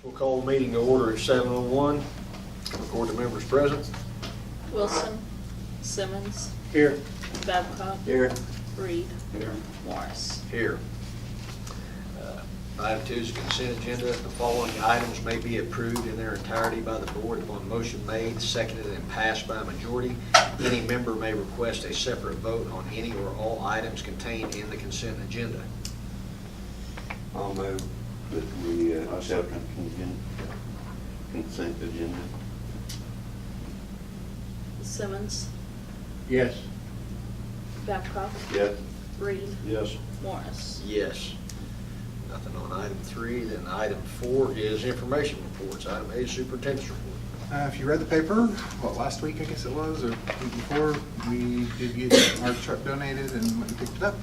We'll call the meeting to order at 7:01. Record the members present. Wilson, Simmons, Here. Babcock, Here. Reed, Here. Morris. Here. Item 2 is the consent agenda. The following items may be approved in their entirety by the board upon motion made, seconded, and passed by a majority. Any member may request a separate vote on any or all items contained in the consent agenda. I'll move that we accept the consent agenda. Simmons, Yes. Babcock, Yes. Reed, Yes. Morris. Yes. Nothing on item 3. Then item 4 is information reports. Item A is superintendent's report. If you read the paper, last week I guess it was, or the week before, we did get our truck donated and went and picked it up.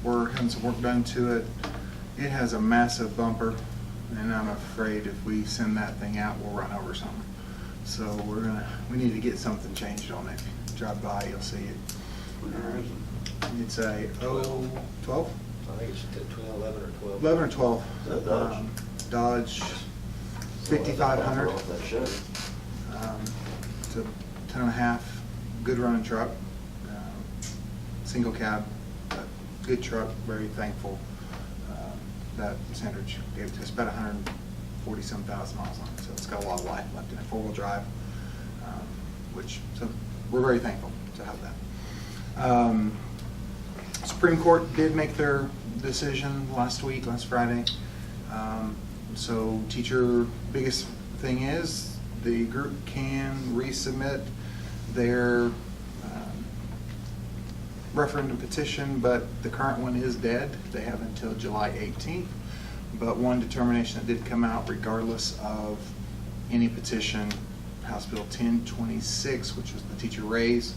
We're having some work done to it. It has a massive bumper, and I'm afraid if we send that thing out, we'll run over something. So we need to get something changed on it. If you drive by, you'll see it. It's a 12? I think it's 11 or 12. 11 or 12. Is that Dodge? Dodge 5500. That should. It's a 10.5, good running truck, single cab, good truck, very thankful that Sandridge gave it to us, about 140-some thousand miles on it, so it's got a lot of life left in it, 4-wheel drive, so we're very thankful to have that. Supreme Court did make their decision last Friday. So teacher, biggest thing is the group can resubmit their referendum petition, but the current one is dead. They have until July 18th. But one determination that did come out, regardless of any petition, House Bill 1026, which was the teacher raise,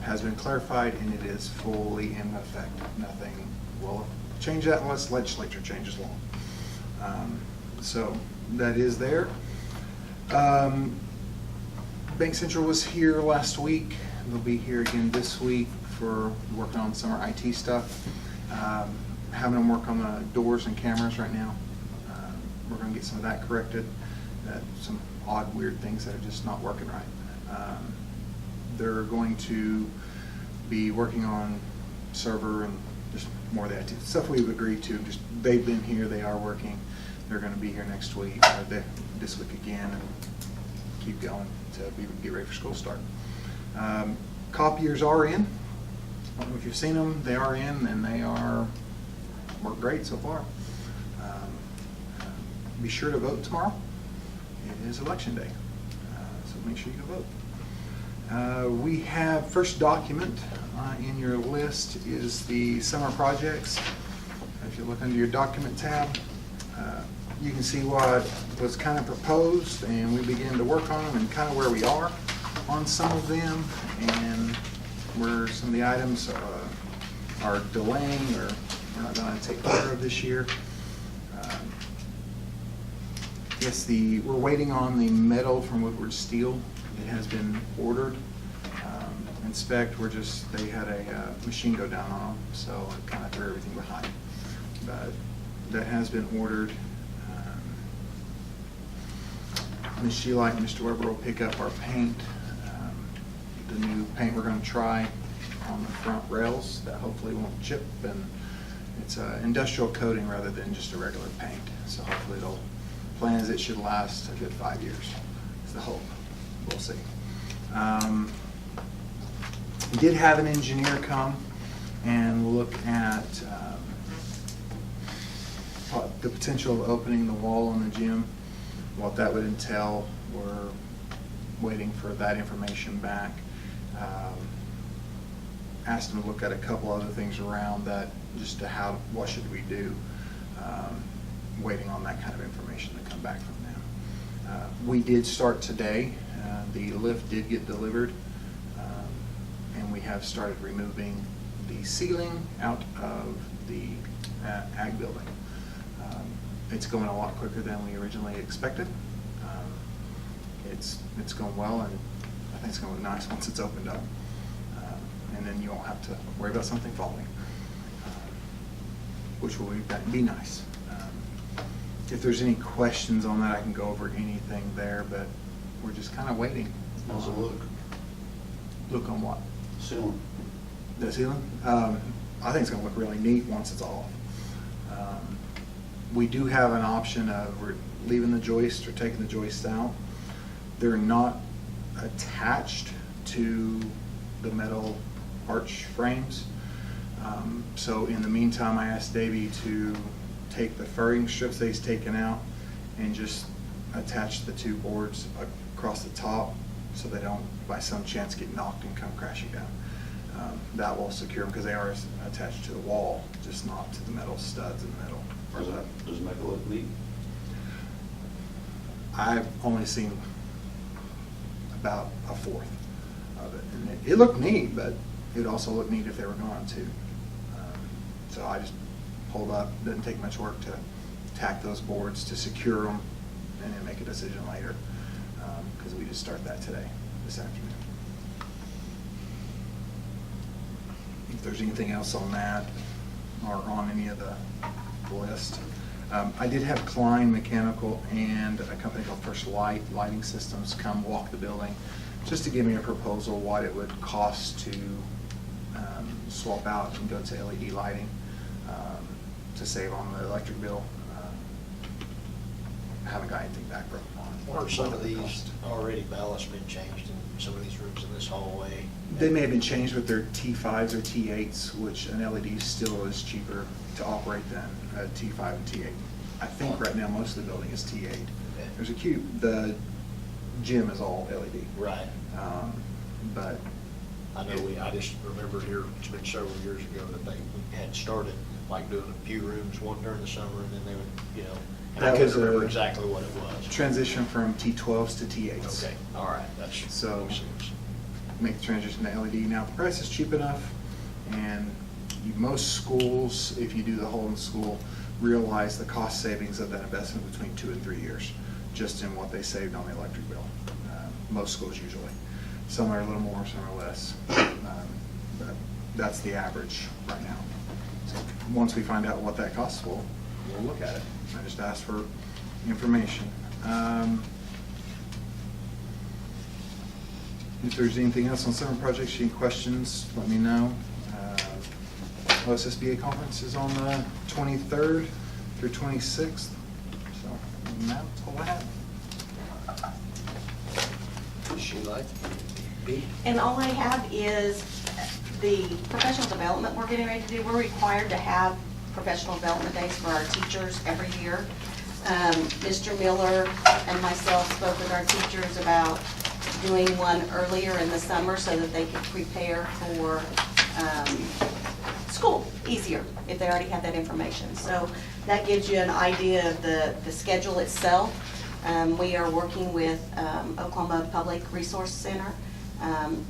has been clarified, and it is fully in effect. Nothing will change that unless legislature changes law. So that is there. Bank Central was here last week. They'll be here again this week for working on summer IT stuff. Having them work on the doors and cameras right now. We're going to get some of that corrected. Some odd, weird things that are just not working right. They're going to be working on server and just more of that stuff we've agreed to. Just they've been here, they are working. They're going to be here next week, this week again, and keep going to get ready for school start. Copiers are in. I don't know if you've seen them. They are in, and they work great so far. Be sure to vote tomorrow. It is election day, so make sure you go vote. We have first document in your list is the summer projects. If you look under your document tab, you can see what was kind of proposed, and we began to work on them and kind of where we are on some of them, and where some of the items are delaying or we're not going to take care of this year. Yes, we're waiting on the metal from Woodward Steel. It has been ordered. Inspect, they had a machine go down on them, so it kind of threw everything behind. But that has been ordered. Ms. Sheila and Mr. Weber will pick up our paint. The new paint we're going to try on the front rails that hopefully won't chip, and it's an industrial coating rather than just a regular paint. So hopefully plan is it should last a good 5 years. Is the hope. We'll see. We did have an engineer come and look at the potential of opening the wall in the gym, what that would entail. We're waiting for that information back. Asked them to look at a couple other things around that, just to what should we do. Waiting on that kind of information to come back from them. We did start today. The lift did get delivered, and we have started removing the ceiling out of the ag building. It's going a lot quicker than we originally expected. It's going well, and I think it's going to look nice once it's opened up. And then you won't have to worry about something falling, which will be nice. If there's any questions on that, I can go over anything there, but we're just kind of waiting. How's it look? Look on what? Ceiling. The ceiling? I think it's gonna look really neat once it's off. We do have an option of we're leaving the joist or taking the joists out. They're not attached to the metal arch frames. So in the meantime, I asked Davey to take the furring strips that he's taken out and just attach the two boards across the top so they don't, by some chance, get knocked and come crashing down. That will secure them because they are attached to the wall, just not to the metal studs in the middle. Does it make it look neat? I've only seen about a fourth of it. And it looked neat, but it would also look neat if they were gone too. So I just pulled up, didn't take much work to tack those boards to secure them and then make a decision later, because we just start that today, this afternoon. If there's anything else on that or on any of the list. I did have Klein Mechanical and a company called First Light Lighting Systems come walk the building just to give me a proposal what it would cost to swap out and go to LED lighting to save on the electric bill. I haven't got anything back from on. Aren't some of these already ballast been changed in some of these rooms in this hallway? They may have been changed with their T5s or T8s, which an LED still is cheaper to operate than a T5 and T8. I think right now most of the building is T8. Okay. There's a the gym is all LED. Right. But I know I just remember here, it's been several years ago that they had started like doing a few rooms, one during the summer, and then they would, and I That couldn't was a remember exactly what it was. transition from T12s to T8s. Okay, all right, that's. So- makes sense. Make the transition to LED. Now, the price is cheap enough, and most schools, if you do the whole in school, realize the cost savings of that investment between 2 and 3 years, just in what they saved on the electric bill. Most schools usually. Some are a little more, some are less. But that's the average right now. So once we find out what that costs, we'll look at it. I just asked for information. If there's anything else on summer projects, any questions, let me know. OSSBA conference is on the 23rd through 26th. So that's all I have. Does she like B? And all I have is the professional development we're getting ready to do. We're required to have professional development days for our teachers every year. Mr. Miller and myself spoke with our teachers about doing one earlier in the summer so that they could prepare for school easier if they already have that information. So that gives you an idea of the schedule itself. We are working with Oklahoma Public Resource Center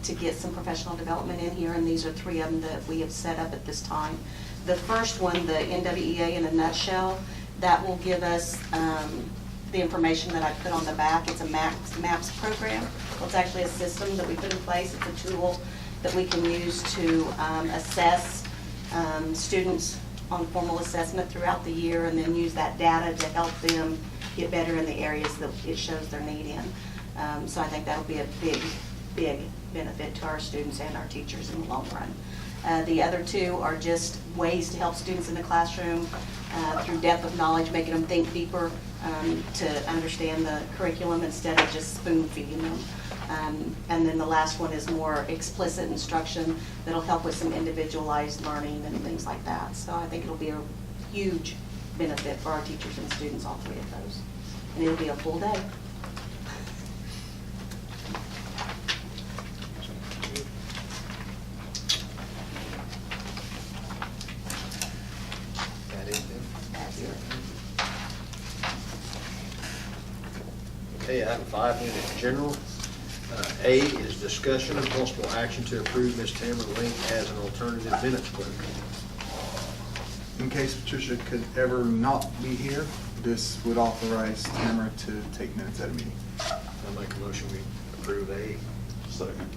to get some professional development in here, and these are 3 of them that we have set up at this time. The first one, the NWEA in a nutshell, that will give us the information that I put on the back. It's a MAPS program. Well, it's actually a system that we put in place. It's a tool that we can use to assess students on formal assessment throughout the year, and then use that data to help them get better in the areas that it shows their need in. So I think that'll be a big benefit to our students and our teachers in the long run. The other 2 are just ways to help students in the classroom through depth of knowledge, making them think deeper to understand the curriculum instead of just spoon feeding them. And then the last one is more explicit instruction that'll help with some individualized learning and things like that. So I think it'll be a huge benefit for our teachers and students, all 3 of those. And it'll be a full day. That it then? That's it. Okay, item 5, minute general. A is discussion and possible action to approve Ms. Tamara Link as an alternative minutes clerk. In case Patricia could ever not be here, this would authorize Tamara to take minutes at a meeting. I make a motion we approve A. Second.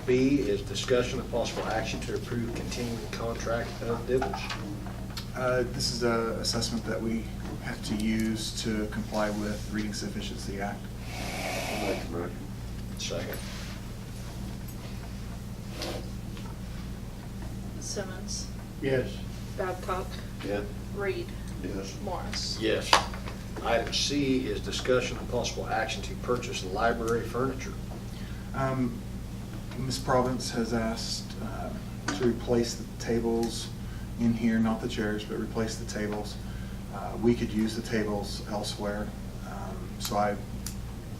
B is discussion of possible action to approve continuing contract of Dibbles. This is an assessment that we have to use to comply with Reading Sufficiency Act. I'll make the motion. Second. Simmons, Yes. Babcock, Yeah. Reed, Yes. Morris. Yes. Item C is discussion of possible action to purchase library furniture. Ms. Province has asked to replace the tables in here, not the chairs, but replace the tables. We could use the tables elsewhere. So I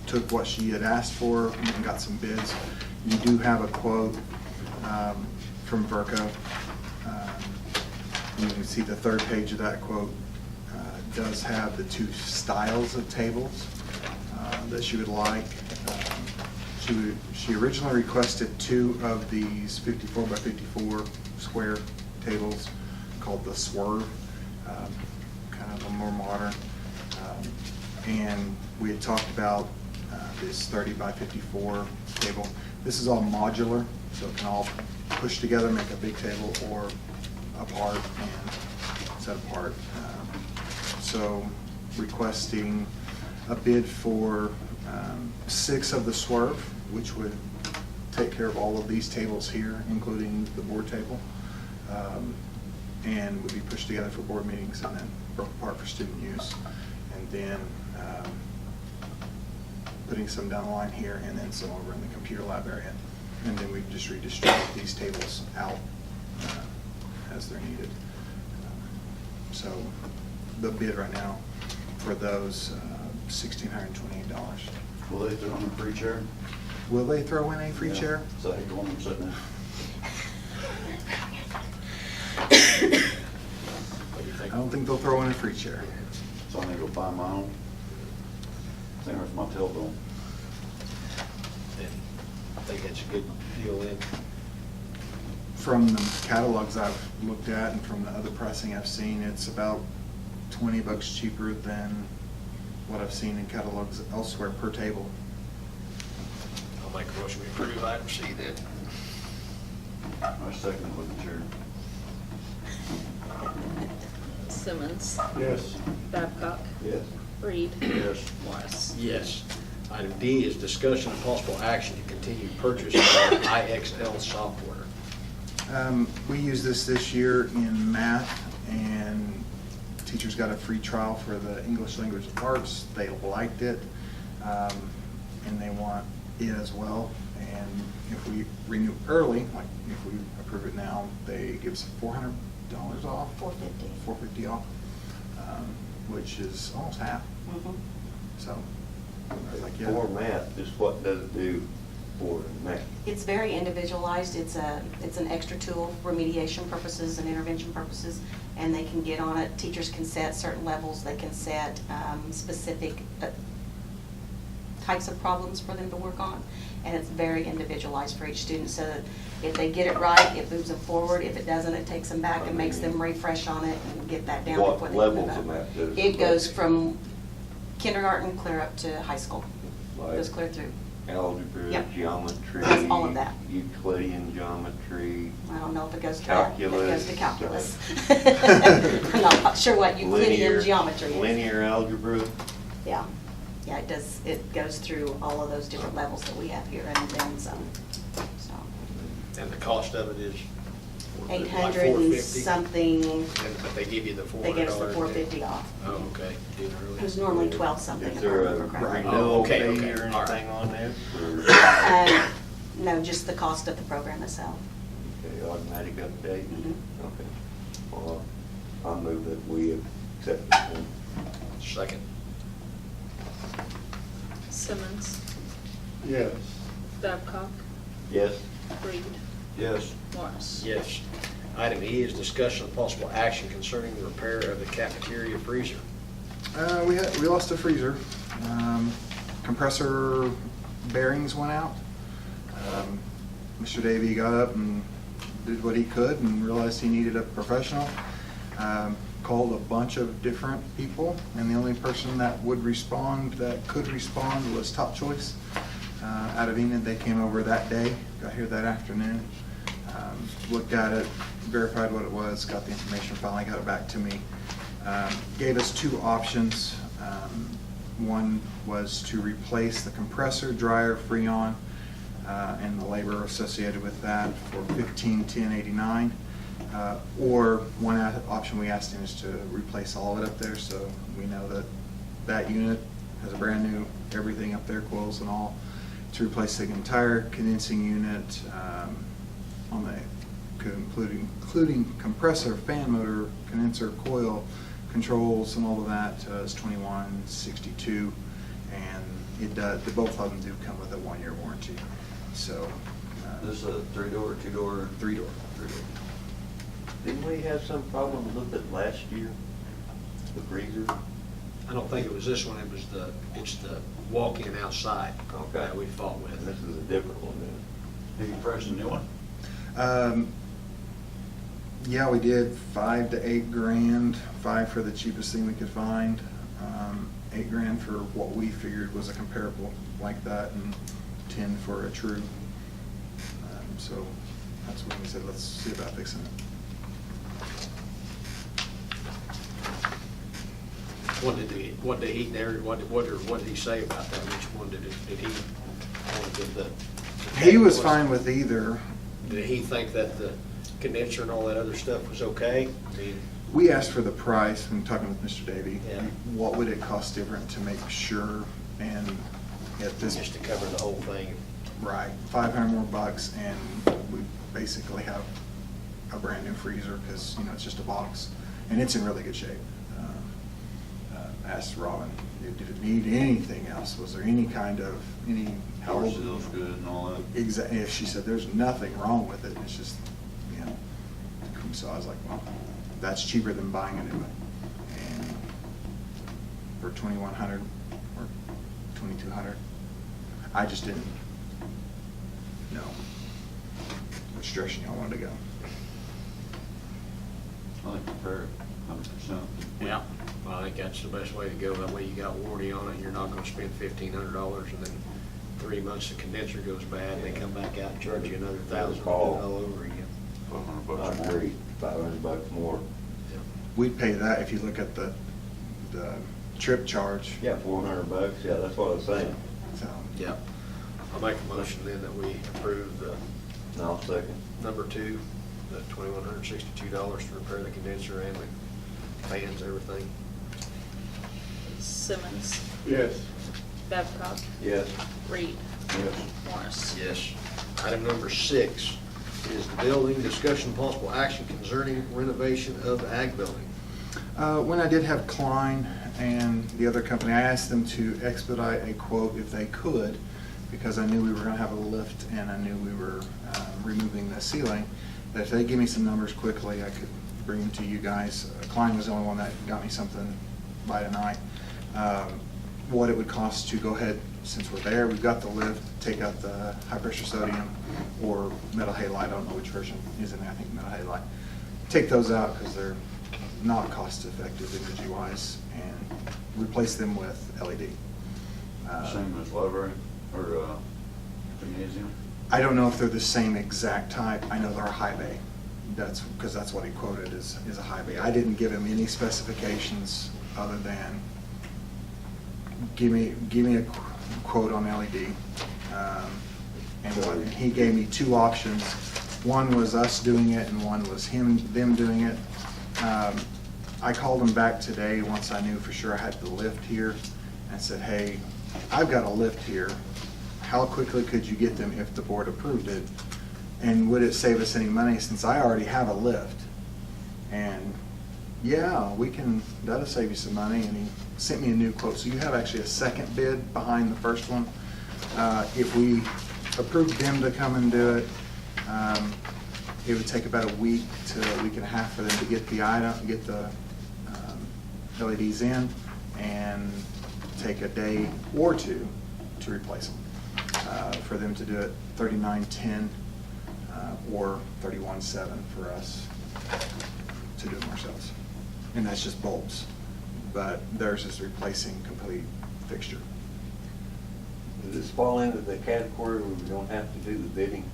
took what she had asked for and got some bids. You do have a quote from Verco. You can see the third page of that quote does have the two styles of tables that she would like. She originally requested two of these 54 by 54 square tables called the Swerve, kind of a more modern. And we had talked about this 30 by 54 table. This is all modular, so it can all push together, make a big table, or apart and set apart. So requesting a bid for 6 of the Swerve, which would take care of all of these tables here, including the board table, and would be pushed together for board meetings and then broke apart for student use. And then putting some down the line here and then some over in the computer lab area. And then we just redistribute these tables out as they're needed. So the bid right now for those, $1,628. Will they throw in a free chair? Will they throw in a free Yeah. chair? So I want them sitting there. What do you I think? don't think they'll throw in a free chair. So I need to go buy my own. Same with my tailbone. And I think that's a good deal in. From the catalogs I've looked at and from the other pricing I've seen, it's about $20 cheaper than what I've seen in catalogs elsewhere per table. I'll make a motion to approve item C then. I second it with the chair. Simmons, Yes. Babcock, Yes. Reed, Yes. Morris. Yes. Item D is discussion of possible action to continue purchase of IXL software. We used this year in math, and teachers got a free trial for the English language arts. They liked it, and they want it as well. And if we renew early, like if we approve it now, they give us $400 off. $450. $450 off, which is almost half. Mhm. So, I was like, yeah. For math, just what does it do for math? It's very individualized. It's an extra tool for remediation purposes and intervention purposes, and they can get on it. Teachers can set certain levels. They can set specific types of problems for them to work on, and it's very individualized for each student, so that if they get it right, it moves them forward. If it doesn't, it takes them back and makes them refresh on it and get that down What before they move levels up. of math does it It goes go? from kindergarten clear up to high school. Like Goes clear through. Algebra, Yep. geometry. Has all of that. Euclidean geometry. I don't know if it goes to that. It goes to Calculus. calculus. I'm not sure what Euclidean linear- geometry is. Linear algebra. Yeah, yeah, it does, it goes through all of those different levels that we have here and then some, so. And the cost of it is? like 800 and $450? something, But they give you the $400? they get us the $450 off. Oh, okay. Didn't It was normally 12 something. Is if I there a remember correctly. renewal okay, fee okay, or all right. anything on there? No, just the cost of the program itself. Okay, automatic update? Mhm. Okay. Well, I'll move that we accept this one. Second. Simmons, Yes. Babcock, Yes? Reed, Yes. Morris. Yes. Item E is discussion of possible action concerning the repair of the cafeteria freezer. We lost a freezer. Compressor bearings went out. Mr. Davey got up and did what he could and realized he needed a professional. Called a bunch of different people, and the only person that would respond, that could respond, was Top Choice. out of Enid. They came over that day, got here that afternoon, looked at it, verified what it was, got the information, finally got it back to me. Gave us two options. One was to replace the compressor, dryer, Freon, and the labor associated with that for $15,1089. Or one option we asked him is to replace all of it up there, so we know that that unit has a brand new everything up there, coils and all, to replace the entire condensing unit on the including compressor, fan motor, condenser, coil, controls, and all of that is $2162, and it does. Both of them do come with a 1-year warranty. So This is a 3-door, 2-door? 3-door. 3-door. Didn't we have some problem with it last year? The freezer? I don't think it was this one, it's the walk-in outside Okay. that we fought with. This is a different one then. Have you priced a new one? Yeah, we did $5 to $8 grand. 5 for the cheapest thing we could find. $8 grand for what we figured was a comparable like that, and 10 for a true. So that's when we said, let's see about fixing it. What did he say about that? Which one did he want to the? He was fine with either. Did he think that the condenser and all that other stuff was okay? I mean, We asked for the price when talking with Mr. Davy. Yeah. What would it cost different to make sure, and at this. just to cover the whole thing. Right, 500 more bucks, and we basically have a brand new freezer, because, you know, it's just a box, and it's in really good shape. Asked Robin, did it need anything else? Was there any kind of, Power seal's good and all that? Exactly, she said, there's nothing wrong with it, it's just, you know. So I was like, well, that's cheaper than buying a new one. And for $2,100 or $2,200, I just didn't know which direction y'all wanted to go. I think compare it 100%. Yeah. Well, I think that's the best way to go. That way you got warranty on it, and you're not gonna spend $1,500, and then 3 months the condenser goes bad, and they come back out and charge you another $1,000 to do it all over again. $500 I more. agree, $500 more. We'd pay that if you look at the trip charge. Yeah, $400, yeah, that's what I was saying. So, Yeah. I'll make a motion then that we approve the And I'll second. number 2, the $2,162 to repair the condenser and the fans, everything. Simmons, Yes. Babcock, Yes. Reed, Yes. Morris. Yes. Item number 6 is the building, discussion possible action concerning renovation of the ag building. when I did have Klein and the other company, I asked them to expedite a quote if they could, because I knew we were gonna have a lift and I knew we were removing the ceiling, that if they give me some numbers quickly, I could bring them to you guys. Klein was the only one that got me something by tonight. What it would cost to go ahead, since we're there, we've got the lift, take out the high-pressure sodium or metal halide, I don't know which version is in there, I think metal halide. Take those out because they're not cost-effective energy-wise, and replace them with LED. Same as library or gymnasium? I don't know if they're the same exact type. I know they're a high bay. That's because that's what he quoted is a high bay. I didn't give him any specifications other than give me a quote on LED. And he gave me 2 options. One was us doing it, and one was them doing it. I called him back today once I knew for sure I had the lift here, and said, hey, I've got a lift here. How quickly could you get them if the board approved it? And would it save us any money since I already have a lift? And yeah, that'll save you some money. And he sent me a new quote. So you have actually a second bid behind the first one. If we approved them to come and do it, it would take about a week to a week and a half for them to get the LEDs in, and take a day or 2 to replace them. For them to do it $39.10 or $31.7 for us to do them ourselves. And that's just bulbs, but theirs is replacing complete fixture. Is this fall into the category where we don't have to do the bidding?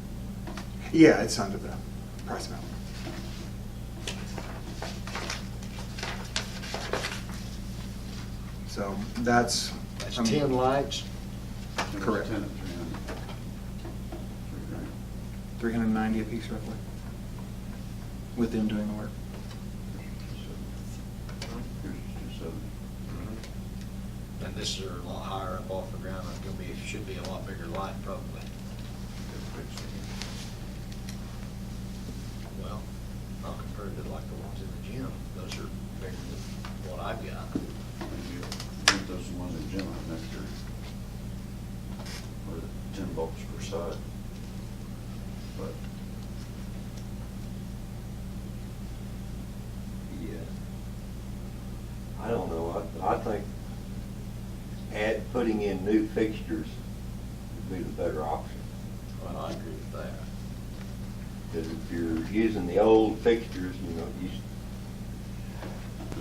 Yeah, it's under the price amount. So that's. That's I mean, 10 lights. Correct. 10 at 300. 3 grand. $390 a piece roughly, with them doing the work. Here's 270. And this is a lot higher up off the ground. It's gonna be, should be a lot bigger light probably. Well, not compared to like the ones in the gym. Those are bigger than what I've got. Maybe get those ones in gym right next year. Or 10 volts per side. But Yeah. I don't know, I think putting in new fixtures would be the better option. Well, I agree with that. Because if you're using the old fixtures, you know,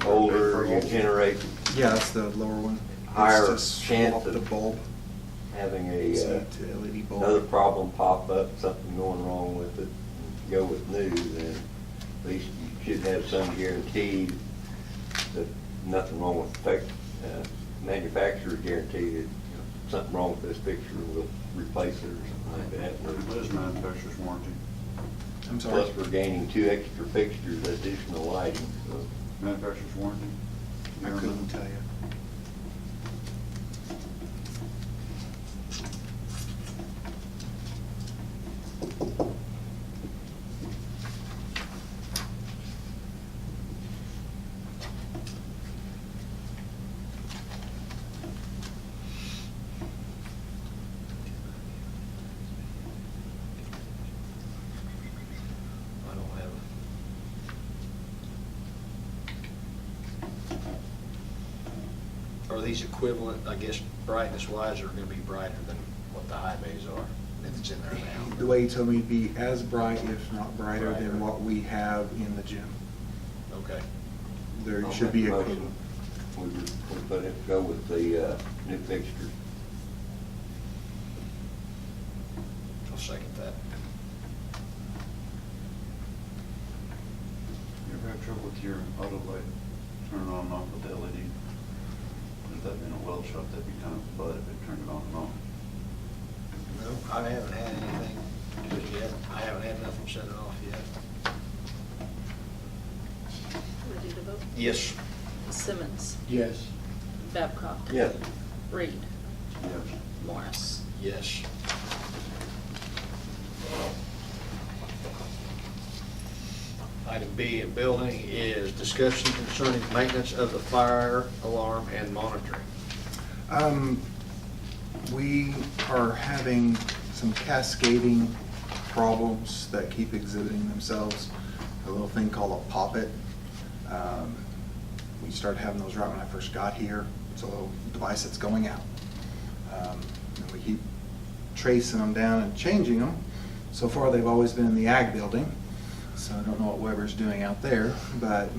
older, you generate Yeah, that's the lower one. Higher It's to chance swap of the bulb. having See, a, to LED bulb. another problem pop up, something going wrong with it, go with new, then at least you should have some guarantee that nothing wrong with the manufacturer guarantee that, you know, something wrong with this fixture, we'll replace it or something like that. what is manufacturer's warranty? I'm sorry. Plus, we're gaining 2 extra fixtures, additional lighting, so. Manufacturer's warranty? I couldn't tell you. I don't have a. Are these equivalent, I guess, brightness wise, or gonna be brighter than what the high bays are, if it's in there now? The way you told me it'd be as bright, if not brighter, Brighter. than what we have in the gym. Okay. There I'll should be make a. a motion. We put it, go with the new fixtures. I'll second that. You ever have trouble with your auto light turning on and off with the LED? If that in a weld shop, that'd be kind of bad if it turned it on and off. No, I haven't had anything just yet. I haven't had nothing set it off yet. Ready to vote? Yes. Simmons, Yes. Babcock. Yes. Reed, Yes. Morris. Yes. Item B in building is discussion concerning maintenance of the fire alarm and monitoring. We are having some cascading problems that keep exhibiting themselves. A little thing called a poppet. We started having those right when I first got here. It's a little device that's going out. And we keep tracing them down and changing them. So far, they've always been in the ag building, so I don't know what Weber's doing out there, but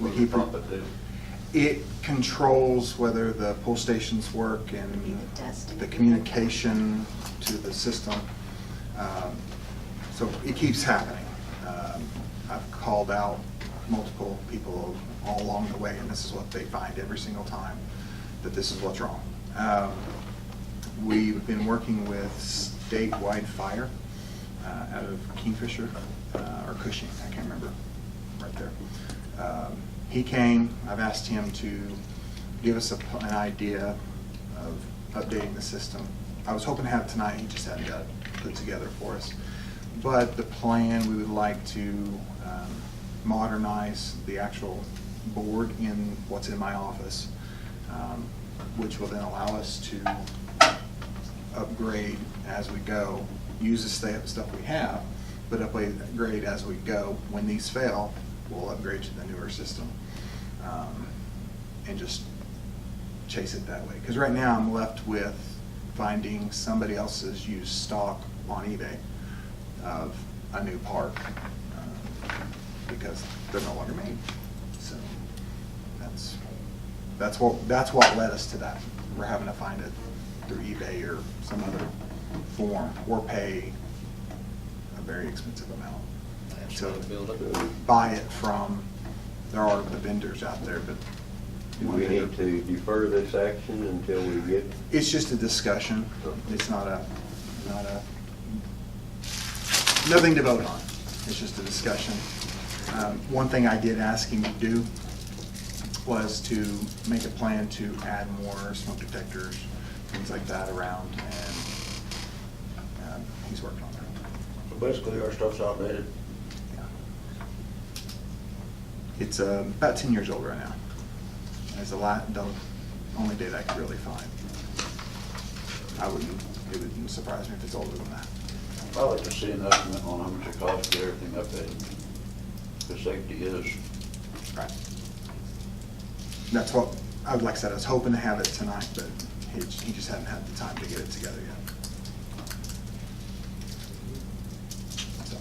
we What keep does it do? It controls whether the pull stations work and It does. the communication to the system. So it keeps happening. I've called out multiple people all along the way, and this is what they find every single time, that this is what's wrong. We've been working with statewide fire out of Kingfisher or Cushing, I can't remember, right there. He came, I've asked him to give us an idea of updating the system. I was hoping to have it tonight, he just hadn't got it put together for us. But the plan, we would like to modernize the actual board in what's in my office, which will then allow us to upgrade as we go, use the stuff we have, but upgrade as we go. When these fail, we'll upgrade to the newer system, and just chase it that way. Because right now I'm left with finding somebody else's used stock on eBay of a new part, because they're no longer made. So that's what led us to that. We're having to find through eBay or some other form, or pay a very expensive amount. That's So what I build up. buy it from, there are the vendors out there, but. Do we need to defer this action until we get? It's just a discussion. It's not a, nothing to vote on. It's just a discussion. One thing I did ask him to do was to make a plan to add more smoke detectors, things like that around, and he's working on that. So basically, our stuff's outdated. Yeah. It's about 10 years old right now. It's the only date I could really find. It wouldn't surprise me if it's older than that. I'd like to see an estimate on how much it costs to get everything updated. The safety is. Right. That's what, like I said, I was hoping to have it tonight, but he just hadn't had the time to get it together yet. So,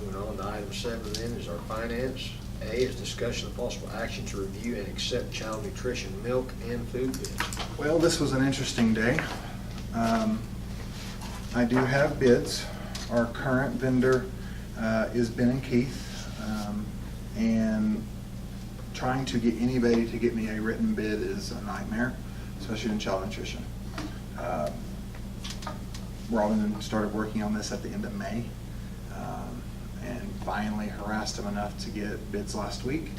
Moving on to item 7 then is our finance. A is discussion of possible action to review and accept child nutrition milk and food bids. well, this was an interesting day. I do have bids. Our current vendor is Ben and Keith, and trying to get anybody to get me a written bid is a nightmare, especially in child nutrition. Robin started working on this at the end of May, and finally harassed him enough to get bids last week,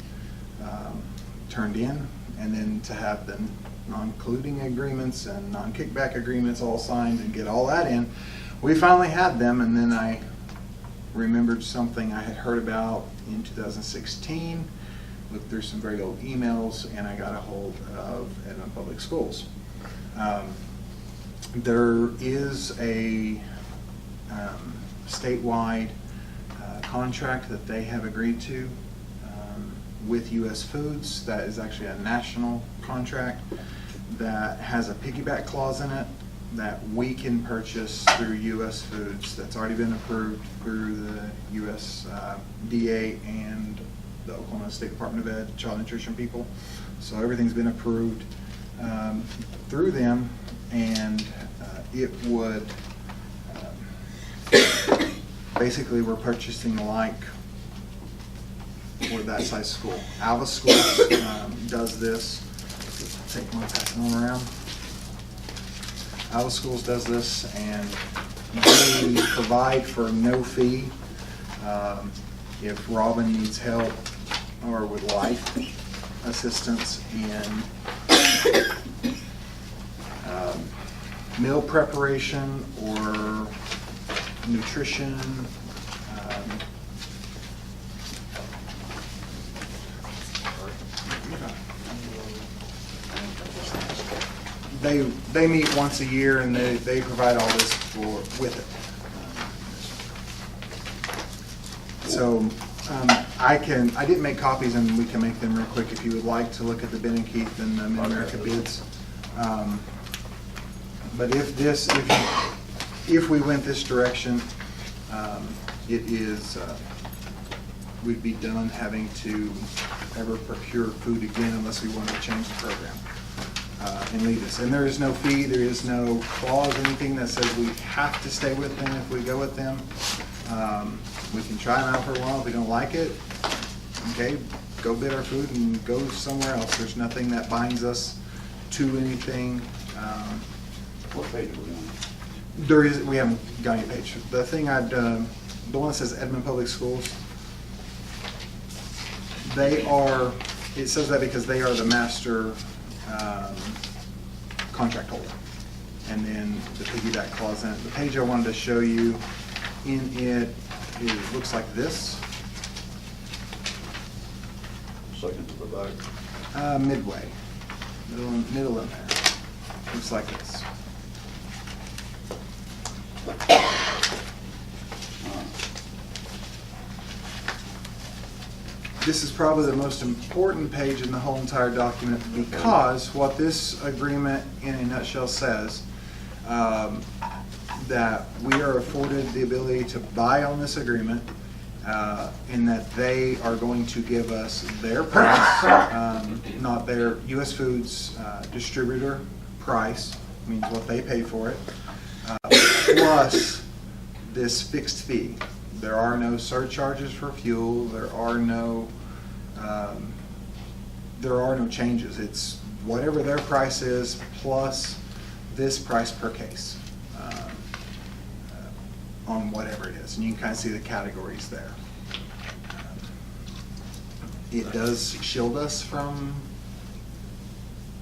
turned in, and then to have the non-colluding agreements and non-kickback agreements all signed and get all that in. We finally had them, and then I remembered something I had heard about in 2016, looked through some very old emails, and I got a hold of Edmond Public Schools. There is a statewide contract that they have agreed to with US Foods. That is actually a national contract that has a piggyback clause in it that we can purchase through US Foods. That's already been approved through the USDA and the Oklahoma State Department of Ed, Child Nutrition people. So everything's been approved through them, and it would, basically we're purchasing like for that size school. Alva Schools does this. Take one, pass it on around. Alva Schools does this, and they provide for no fee. If Robin needs help or would like assistance in meal preparation or nutrition, they meet once a year, and they provide all this with it. So I didn't make copies, and we can make them real quick if you would like to look at the Ben and Keith and the Mid-America bids. But if we went this direction, we'd be done having to ever procure food again unless we wanted to change the program and leave this. And there is no fee, there is no clause or anything that says we have to stay with them if we go with them. We can try them out for a while. If we don't like it, okay, go bid our food and go somewhere else. There's nothing that binds us to anything. What page are we on? We haven't got any page. The thing the one that says Edmond Public Schools, it says that because they are the master contract holder. And then the piggyback clause in it. The page I wanted to show you in it looks like this. Second to the back. Midway. Middle in there. Looks like this. This is probably the most important page in the whole entire document, because what this agreement in a nutshell says, that we are afforded the ability to buy on this agreement, in that they are going to give us their price, not their US Foods distributor price, means what they pay for it, plus this fixed fee. There are no surcharges for fuel, there are no changes. It's whatever their price is plus this price per case on whatever it is. And you can kind of see the categories there. It does shield us from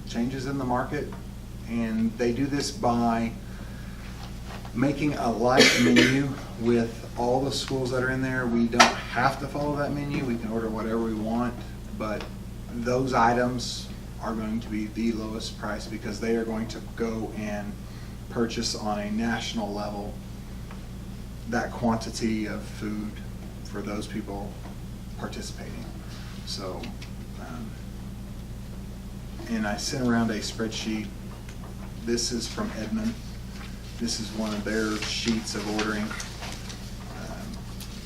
changes in the market, and they do this by making a like menu with all the schools that are in there. We don't have to follow that menu. We can order whatever we want, but those items are going to be the lowest price because they are going to go and purchase on a national level that quantity of food for those people participating. So, and I sent around a spreadsheet. This is from Edmund. This is one of their sheets of ordering.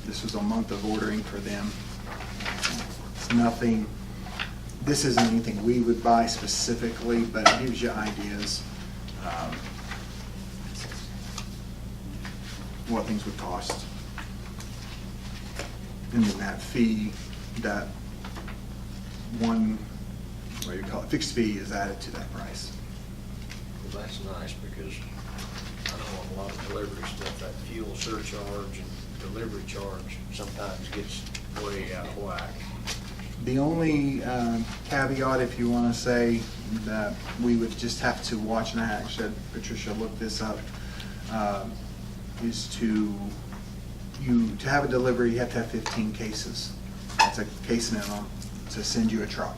This was a month of ordering for them. It's nothing, this isn't anything we would buy specifically, but it gives you ideas what things would cost. And then that fee, that one, what do you call it, fixed fee is added to that price. Well, that's nice because I know on a lot of delivery stuff, that fuel surcharge and delivery charge sometimes gets way out of whack. The only caveat, if you want to say, that we would just have to watch, and I actually had Patricia look this up, is to have a delivery, you have to have 15 cases. That's a case minimum to send you a truck.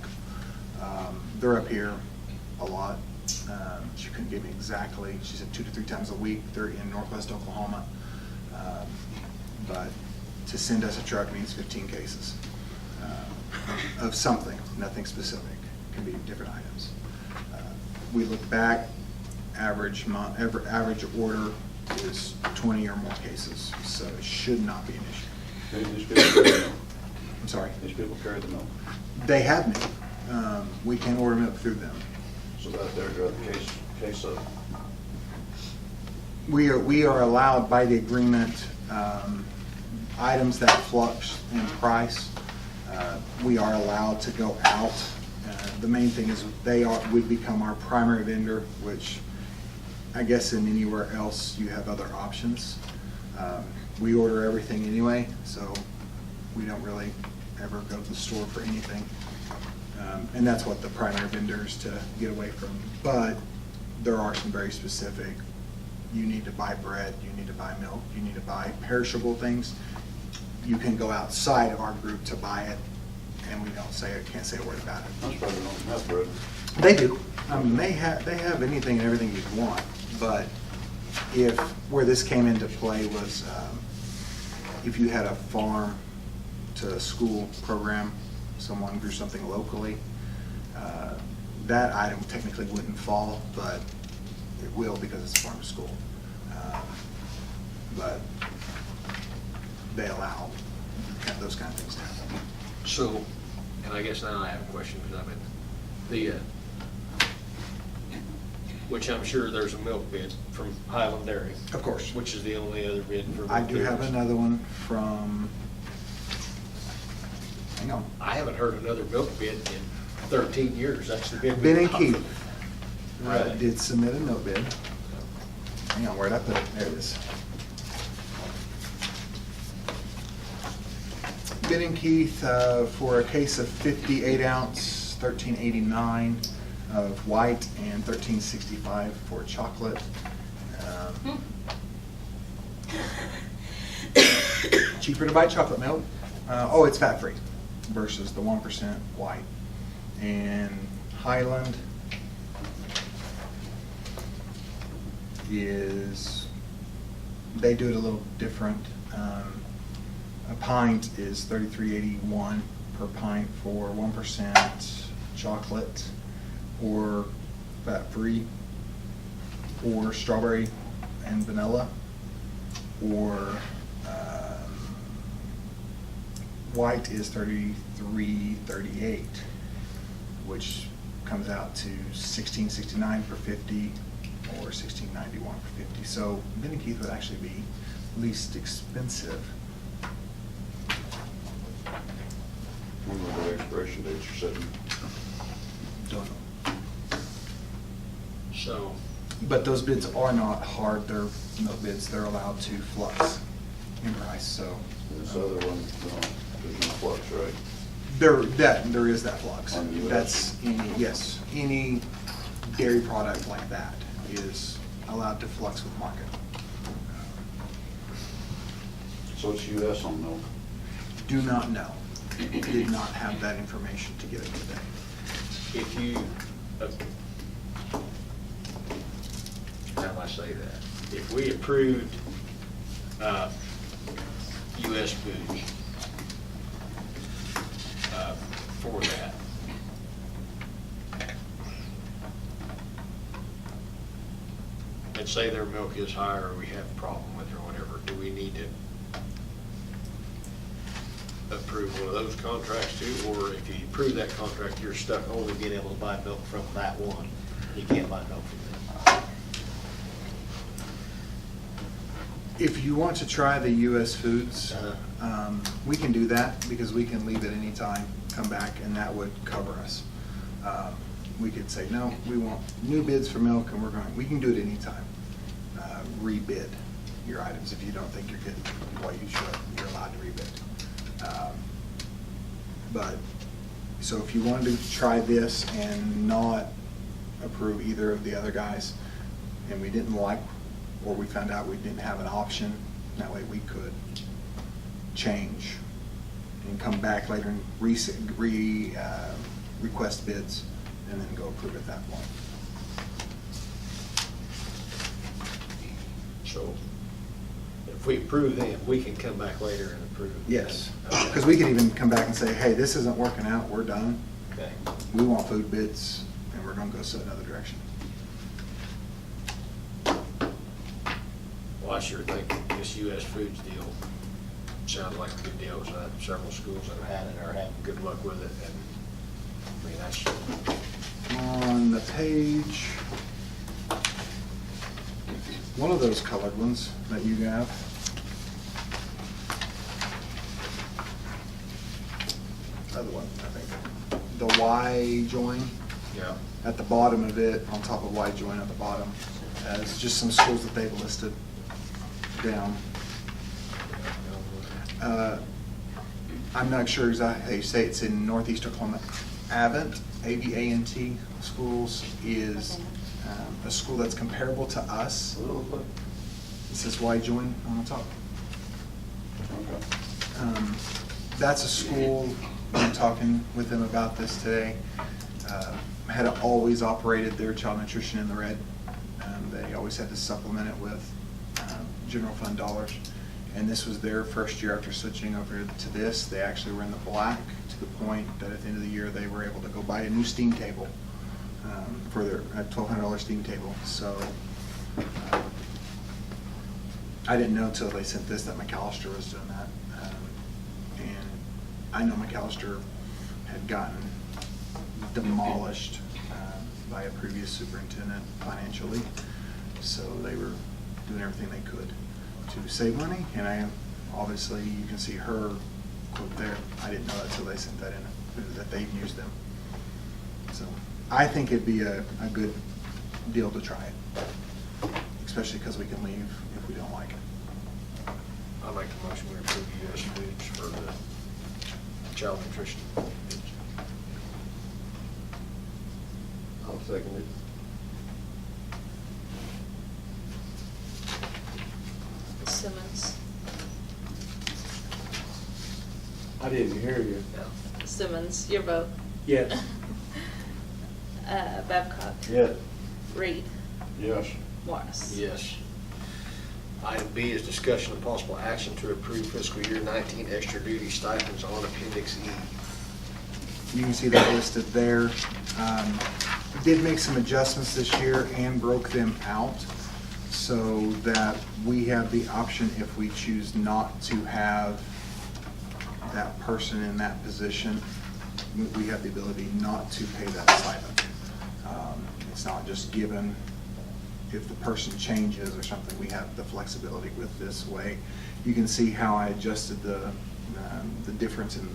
They're up here a lot. She couldn't give me exactly. She said 2 to 3 times a week. They're in Northwest Oklahoma. But to send us a truck means 15 cases of something, nothing specific. It can be different items. We look back, average order is 20 or more cases, so it should not be an issue. These people carry the milk. I'm sorry? These people carry the milk. They have milk. We can order milk through them. So that there's your other case of. We are allowed by the agreement, items that flux in price, we are allowed to go out. The main thing is would become our primary vendor, which I guess in anywhere else you have other options. We order everything anyway, so we don't really ever go to the store for anything. And that's what the primary vendor is to get away from. But there are some very specific, you need to buy bread, you need to buy milk, you need to buy perishable things. You can go outside of our group to buy it, and we can't say a word about it. I'm surprised they don't have bread. They do. I mean, they have anything and everything you'd want, but where this came into play was if you had a farm to school program, someone grew something locally, that item technically wouldn't fall, but it will because it's farm to school. But they allow those kind of things to happen. So, and I guess now I have a question, because I'm in which I'm sure there's a milk bid from Highland Dairy. Of course. Which is the only other bid for milk. I do have bids. another one from, hang on, I haven't heard another milk bid in 13 years. That's the bid. Ben and got. Keith Right. did submit a no bid. Hang on, where'd I put it? There it is. Ben and Keith for a case of 58 ounce, $13.89 of white and $13.65 for chocolate. Cheaper to buy chocolate milk. It's fat free versus the 1% white. And Highland they do it a little different. A pint is $33.81 per pint for 1% chocolate or fat-free, or strawberry and vanilla, or white is $33.38, which comes out to $16.69 per 50 or $16.91 per 50. So Ben and Keith would actually be least expensive. When were the expiration dates are setting? Don't know. So, But those bids are not hard, they're no bids, they're allowed to flux in price, so. This other one, there's no flux, right? There is that flux. On the US? That's yes, any dairy product like that is allowed to flux with market. So it's US on milk. Do not know. Did not have that information to give it today. if you, how do I say that? If we approved US Foods for that, and say their milk is higher, or we have a problem with it or whatever, do we need to approve one of those contracts too? Or if you approve that contract, you're stuck only being able to buy milk from that one? You can't buy milk from them? If you want to try the US Foods, we can do that because we can leave at any time, come back, and that would cover us. We could say, no, we want new bids for milk, and we can do it anytime. Rebid your items if you don't think you're getting what you should, you're allowed to rebid. But, so if you wanted to try this and not approve either of the other guys, and we didn't like, or we found out we didn't have an option, that way we could change and come back later and request bids and then go approve at that point. So if we approve them, we can come back later and approve. Yes, Okay. because we could even come back and say, hey, this isn't working out, we're done. Okay. We want food bids, and we're gonna go so another direction. Well, I sure think this US Foods deal sounds like a good deal. So I have several schools that have had it or having good luck with it. And I mean, that's, On the page, one of those colored ones that you have. Other one, I think. The Y join, yeah. at the bottom of it, on top of Y join at the bottom, is just some schools that they've listed down. I'm not sure exactly how you say it. It's in Northeast Oklahoma. Avant, A-V-A-N-T Schools is a school that's comparable to us. It says Y join on the top. Okay. That's a school, I'm talking with them about this today, had always operated their child nutrition in the red. They always had to supplement it with general fund dollars. And this was their first year after switching over to this. They actually were in the black to the point that at the end of the year, they were able to go buy a new steam table for their $1,200 steam table. So I didn't know until they sent this that McAllister was doing that. And I know McAllister had gotten demolished by a previous superintendent financially. So they were doing everything they could to save money. And obviously, you can see her quote there. I didn't know that until they sent that in, that they've used them. So I think it'd be a good deal to try it, especially because we can leave if we don't like it. I'll make the motion we approve US Foods for the child nutrition. I'll second it. Simmons. I didn't hear you. Yeah. Simmons, your vote. Yes. Babcock. Yes. Reed. Yes. Morris. Yes. Item B is discussion of possible action to approve fiscal year 19 extra duty stipends on Appendix E. You can see that listed there. Did make some adjustments this year and broke them out so that we have the option, if we choose not to have that person in that position, we have the ability not to pay that stipend. It's not just given. If the person changes or something, we have the flexibility with this way. You can see how I adjusted the difference in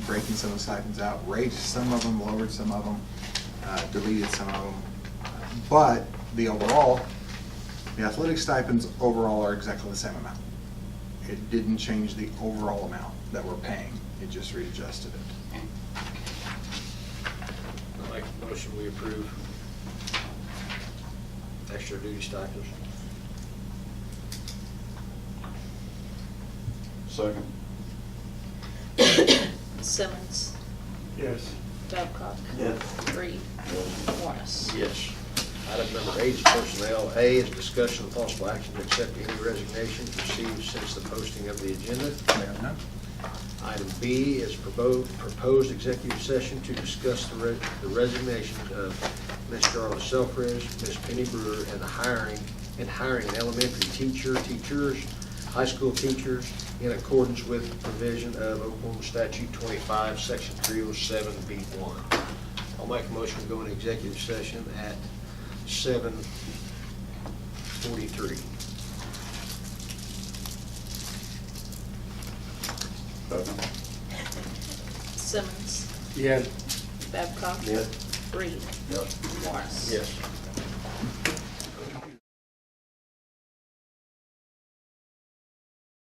breaking some of the stipends out, raised some of them, lowered some of them, deleted some of them. But the overall, the athletic stipends overall are exactly the same amount. It didn't change the overall amount that we're paying, it just readjusted it. I make a motion, we approve extra duty stipends. Second. Simmons, Yes. Babcock, Yes. Reed, Morris. Yes. Item number 8 is personnel. A is discussion of possible action to accept any resignations received since the posting of the agenda. We have none? Item B is proposed executive session to discuss the resignations of Ms. Charlotte Selfridge, Ms. Penny Brewer, and hiring an elementary teachers, high school teachers, in accordance with the provision of Oklahoma Statute 25, Section 307B1. I'll make a motion to go into executive session at 7:43. Second. Simmons, Yes. Babcock, Yes. Reed, Yes. Morris. Yes.